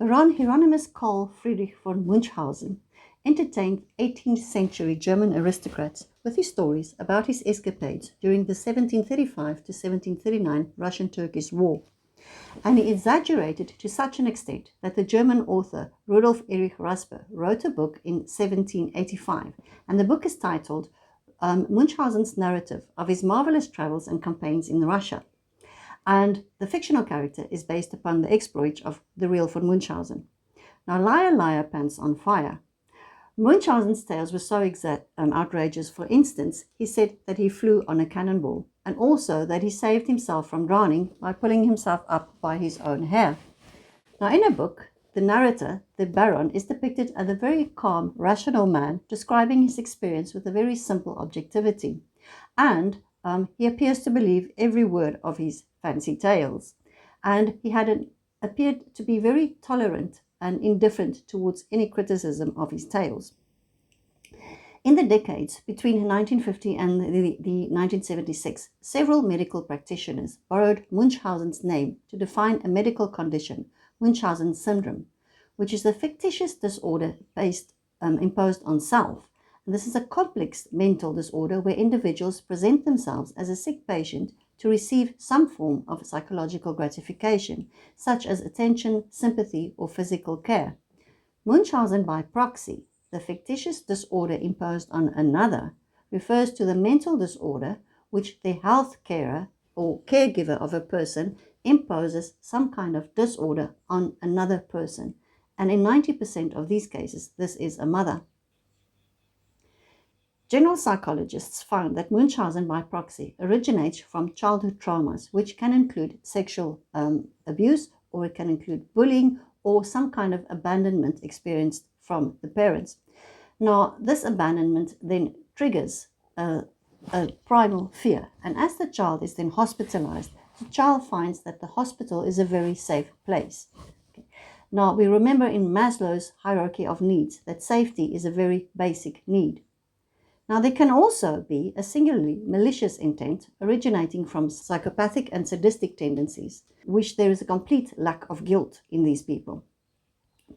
Baron Hieronymus Karl Friedrich von Munchausen entertained 18th century German aristocrats with his stories about his escapades during the 1735 to 1739 Russian-Turkish War, and he exaggerated to such an extent that the German author Rudolf Erich Raspe wrote a book in 1785, and the book is titled Munchausen's Narrative of His Marvelous Travels and Campaigns in Russia. And the fictional character is based upon the exploits of the real von Munchausen. Now, liar, liar, pants on fire. Munchausen's tales were so outrageous. For instance, he said that he flew on a cannonball, and also that he saved himself from drowning by pulling himself up by his own hair. Now, in a book, the narrator, the Baron, is depicted as a very calm, rational man, describing his experience with a very simple objectivity. And he appears to believe every word of his fancy tales. And he appeared to be very tolerant and indifferent towards any criticism of his tales. In the decades between 1950 and the 1976, several medical practitioners borrowed Munchausen's name to define a medical condition, Munchausen syndrome, which is a fictitious disorder imposed on self. And this is a complex mental disorder where individuals present themselves as a sick patient to receive some form of psychological gratification, such as attention, sympathy, or physical care. Munchausen by proxy, the fictitious disorder imposed on another, refers to the mental disorder which the health carer or caregiver of a person imposes some kind of disorder on another person. And in 90% of these cases, this is a mother. General psychologists found that Munchausen by proxy originates from childhood traumas, which can include sexual abuse, or it can include bullying, or some kind of abandonment experienced from the parents. Now, this abandonment then triggers a primal fear, and as the child is then hospitalized, the child finds that the hospital is a very safe place. Okay. Now, we remember in Maslow's hierarchy of needs that safety is a very basic need. Now, there can also be a singularly malicious intent originating from psychopathic and sadistic tendencies, which there is a complete lack of guilt in these people.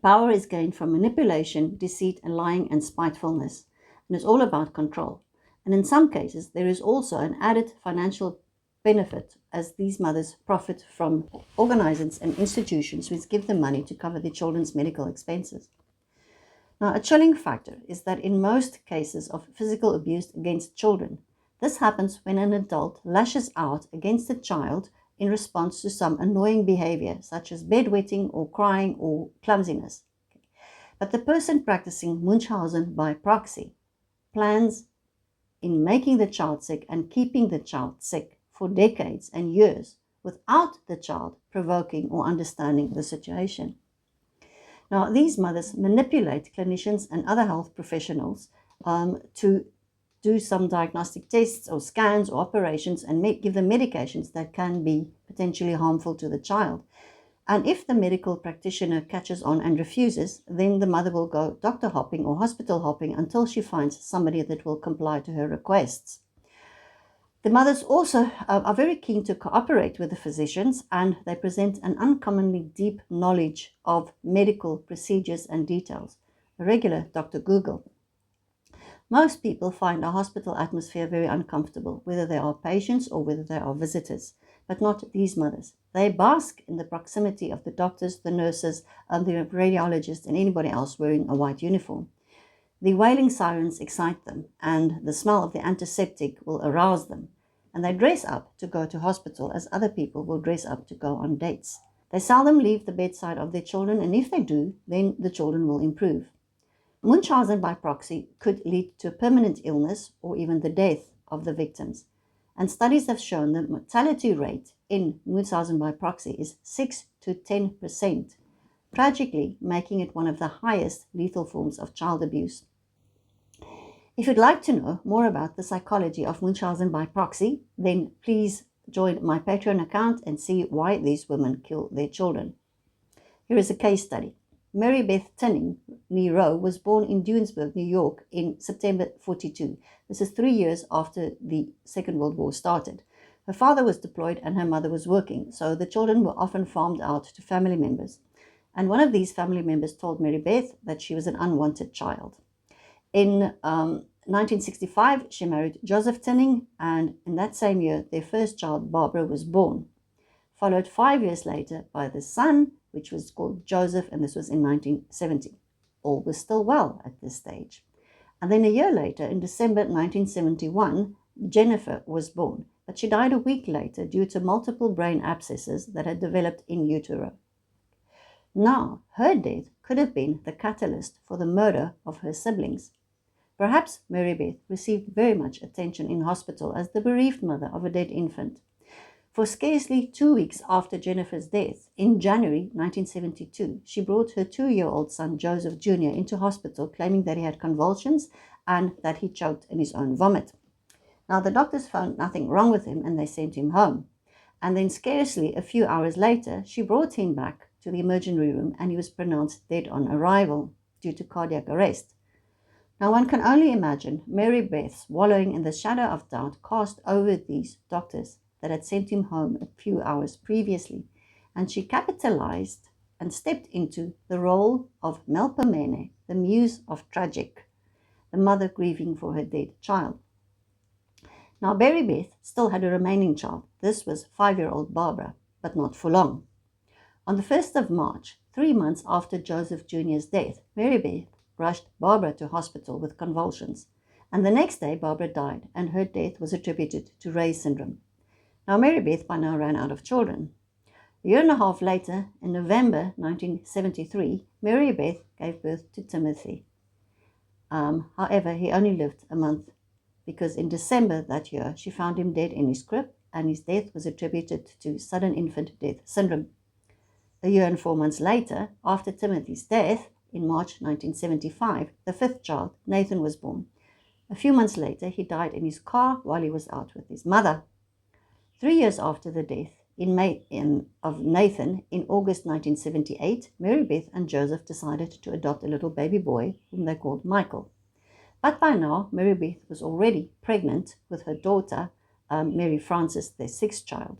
Power is gained from manipulation, deceit, and lying and spitefulness, and it's all about control. And in some cases, there is also an added financial benefit as these mothers profit from organizations and institutions which give them money to cover their children's medical expenses. Now, a chilling factor is that in most cases of physical abuse against children, this happens when an adult lashes out against a child in response to some annoying behavior, such as bedwetting or crying or clumsiness. But the person practicing Munchausen by proxy plans in making the child sick and keeping the child sick for decades and years without the child provoking or understanding the situation. Now, these mothers manipulate clinicians and other health professionals to do some diagnostic tests or scans or operations and give them medications that can be potentially harmful to the child. And if the medical practitioner catches on and refuses, then the mother will go doctor hopping or hospital hopping until she finds somebody that will comply to her requests. The mothers also are very keen to cooperate with the physicians, and they present an uncommonly deep knowledge of medical procedures and details, a regular Dr. Google. Most people find a hospital atmosphere very uncomfortable, whether they are patients or whether they are visitors, but not these mothers. They bask in the proximity of the doctors, the nurses, and the radiologists, and anybody else wearing a white uniform. The wailing sirens excite them, and the smell of the antiseptic will arouse them, and they dress up to go to hospital as other people will dress up to go on dates. They seldom leave the bedside of their children, and if they do, then the children will improve. Munchausen by proxy could lead to permanent illness or even the death of the victims, and studies have shown the mortality rate in Munchausen by proxy is 6 to 10%, tragically making it one of the highest lethal forms of child abuse. If you'd like to know more about the psychology of Munchausen by proxy, then please join my Patreon account and see why these women kill their children. Here is a case study. Mary Beth Tinning, nee Rowe, was born in Duansburg, New York in September 1942. This is 3 years after the Second World War started. Her father was deployed and her mother was working, so the children were often farmed out to family members. And one of these family members told Mary Beth that she was an unwanted child. In 1965, she married Joseph Tinning, and in that same year, their first child, Barbara, was born, followed 5 years later by the son, which was called Joseph, and this was in 1970. All was still well at this stage. And then a year later, in December 1971, Jennifer was born, but she died a week later due to multiple brain abscesses that had developed in utero. Now, her death could have been the catalyst for the murder of her siblings. Perhaps Mary Beth received very much attention in hospital as the bereaved mother of a dead infant. For scarcely 2 weeks after Jennifer's death, in January 1972, she brought her 2-year-old son Joseph Jr. into hospital, claiming that he had convulsions and that he choked in his own vomit. Now, the doctors found nothing wrong with him and they sent him home. And then scarcely a few hours later, she brought him back to the emergency room and he was pronounced dead on arrival due to cardiac arrest. Now, one can only imagine Mary Beth's wallowing in the shadow of doubt cast over these doctors that had sent him home a few hours previously, and she capitalized and stepped into the role of Melpomene, the muse of tragic, the mother grieving for her dead child. Now, Mary Beth still had a remaining child. This was 5-year-old Barbara, but not for long. On the 1st of March, 3 months after Joseph Jr.'s death, Mary Beth rushed Barbara to hospital with convulsions, and the next day Barbara died, and her death was attributed to Ray's syndrome. Now, Mary Beth by now ran out of children. A year and a half later, in November 1973, Mary Beth gave birth to Timothy. However, he only lived a month because in December that year, she found him dead in his crib, and his death was attributed to sudden infant death syndrome. A year and 4 months later, after Timothy's death, in March 1975, the 5th child, Nathan, was born. A few months later, he died in his car while he was out with his mother. 3 years after the death of Nathan, in August 1978, Mary Beth and Joseph decided to adopt a little baby boy whom they called Michael. But by now, Mary Beth was already pregnant with her daughter, Mary Frances, their 6th child.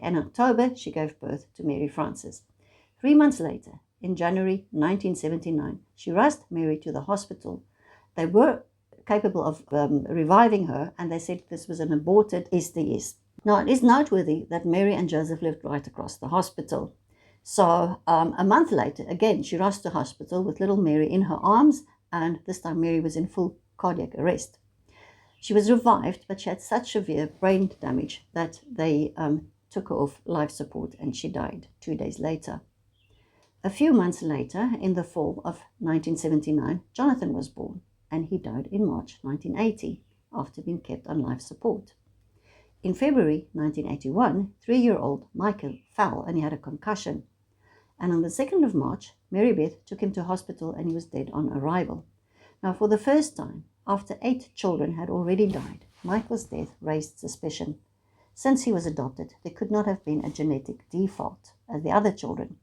In October, she gave birth to Mary Frances. 3 months later, in January 1979, she rushed Mary to the hospital. They were capable of reviving her, and they said this was an aborted STS. Now, it is noteworthy that Mary and Joseph lived right across the hospital. So a month later, again, she rushed to hospital with little Mary in her arms, and this time Mary was in full cardiac arrest. She was revived, but she had such severe brain damage that they took her off life support, and she died 2 days later. A few months later, in the fall of 1979, Jonathan was born, and he died in March 1980 after being kept on life support. In February 1981, 3-year-old Michael fell and he had a concussion. And on the 2nd of March, Mary Beth took him to hospital and he was dead on arrival. Now, for the first time, after 8 children had already died, Michael's death raised suspicion. Since he was adopted, there could not have been a genetic default as the other children.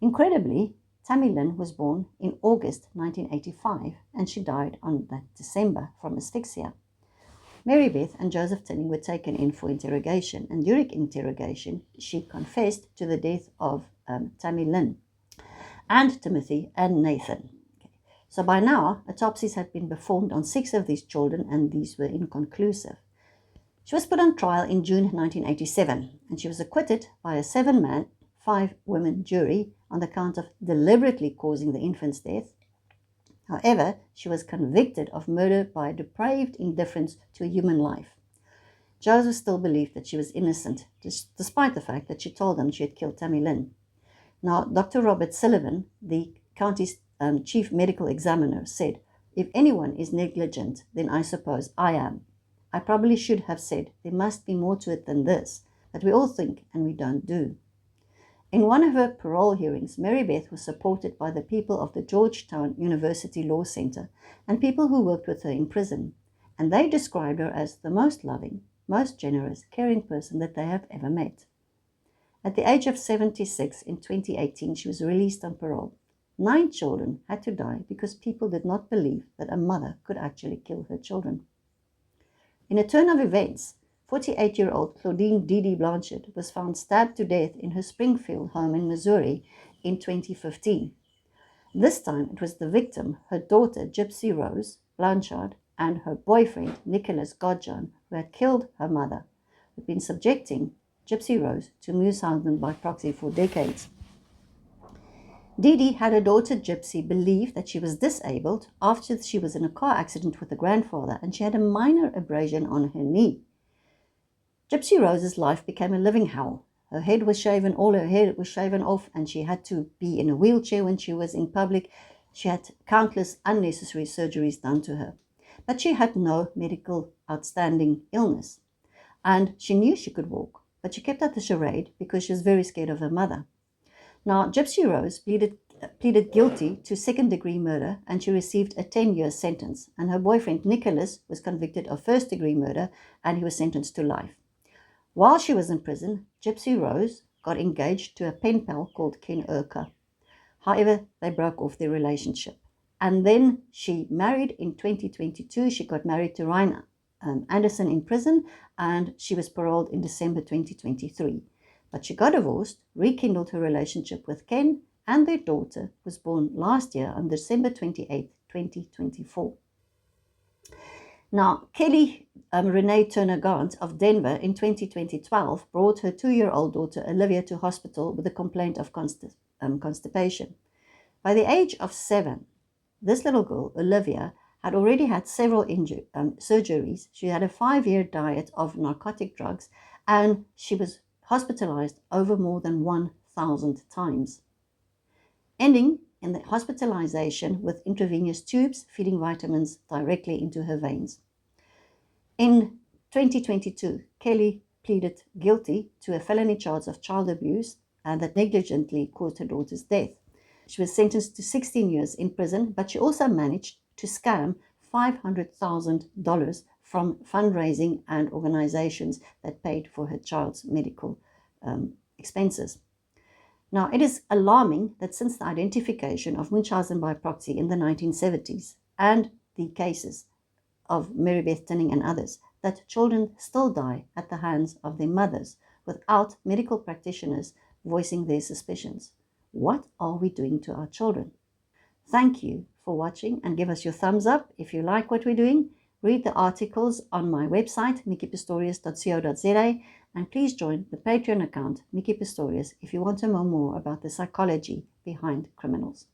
Incredibly, Tammy Lynn was born in August 1985 and she died on that December from asphyxia. Mary Beth and Joseph Tinning were taken in for interrogation, and during interrogation, she confessed to the death of Tammy Lynn and Timothy and Nathan. So by now, autopsies had been performed on 6 of these children, and these were inconclusive. She was put on trial in June 1987, and she was acquitted by a 7-man, 5-woman jury on the count of deliberately causing the infant's death. However, she was convicted of murder by depraved indifference to a human life. Joseph still believed that she was innocent, despite the fact that she told him she had killed Tammy Lynn. Now, Dr. Robert Sullivan, the county's chief medical examiner, said, "If anyone is negligent, then I suppose I am. I probably should have said there must be more to it than this, that we all think and we don't do." In one of her parole hearings, Mary Beth was supported by the people of the Georgetown University Law Center and people who worked with her in prison, and they described her as the most loving, most generous, caring person that they have ever met. At the age of 76 in 2018, she was released on parole. 9 children had to die because people did not believe that a mother could actually kill her children. In a turn of events, 48-year-old Claudine Didi Blanchard was found stabbed to death in her Springfield home in Missouri in 2015. This time it was the victim, her daughter Gypsy Rose Blanchard, and her boyfriend Nicholas Godjohn, who had killed her mother, who had been subjecting Gypsy Rose to Munchausen by proxy for decades. Didi had her daughter Gypsy believe that she was disabled after she was in a car accident with her grandfather and she had a minor abrasion on her knee. Gypsy Rose's life became a living hell. Her head was shaven, all her hair was shaven off, and she had to be in a wheelchair when she was in public. She had countless unnecessary surgeries done to her. But she had no medical outstanding illness. And she knew she could walk, but she kept up the charade because she was very scared of her mother. Now, Gypsy Rose pleaded guilty to second-degree murder, and she received a 10-year sentence. And her boyfriend, Nicholas, was convicted of first-degree murder, and he was sentenced to life. While she was in prison, Gypsy Rose got engaged to a pen pal called Ken Urquhart. However, they broke off their relationship. And then she married in 2022. She got married to Ryan Anderson in prison, and she was paroled in December 2023. But she got divorced, rekindled her relationship with Ken, and their daughter was born last year on December 28, 2024. Now, Kelly Renee Turner-Gant of Denver in 2012 brought her 2-year-old daughter Olivia to hospital with a complaint of constipation. By the age of 7, this little girl, Olivia, had already had several surgeries. She had a 5-year diet of narcotic drugs, and she was hospitalized over more than 1,000 times, ending in the hospitalization with intravenous tubes feeding vitamins directly into her veins. In 2022, Kelly pleaded guilty to a felony charge of child abuse and that negligently caused her daughter's death. She was sentenced to 16 years in prison, but she also managed to scam $500,000 from fundraising and organizations that paid for her child's medical expenses. Now, it is alarming that since the identification of Munchausen by proxy in the 1970s and the cases of Mary Beth Tinning and others, that children still die at the hands of their mothers without medical practitioners voicing their suspicions. What are we doing to our children? Thank you for watching, and give us your thumbs up if you like what we're doing. Read the articles on my website, mickipistorius.co.za, and please join the Patreon account, Micki Pistorius, if you want to know more about the psychology behind criminals.